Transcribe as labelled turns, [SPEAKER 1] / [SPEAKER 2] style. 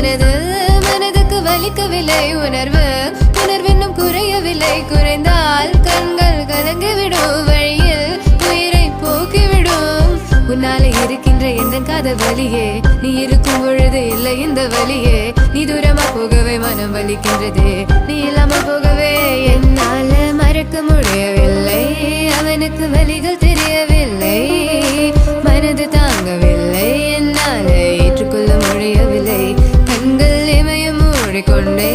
[SPEAKER 1] மனதுக்கு வலிக்கவில்லை உணர்வு உணர்வென்னும் குறையவில்லை குறைந்தால் கண்கள் கலங்கிவிடும் வழியில் உயிரை போக்கிவிடும் உன்னாலே இருக்கின்ற எந்த காதல் வலியே நீ இருக்கும் பொழுது இல்லை இந்த வலியே நீ தூரமா போகவே மனம் வலிக்கின்றதே நீ இல்லாமல் போகவே என்னால மறக்க முடியவில்லை அவனுக்கு வலிகள் தெரியவில்லை மனது தாங்கவில்லை என்னால ஏற்றுக்கொள்ள முடியவில்லை கண்கள் இமயம் மூடிக்கொண்டே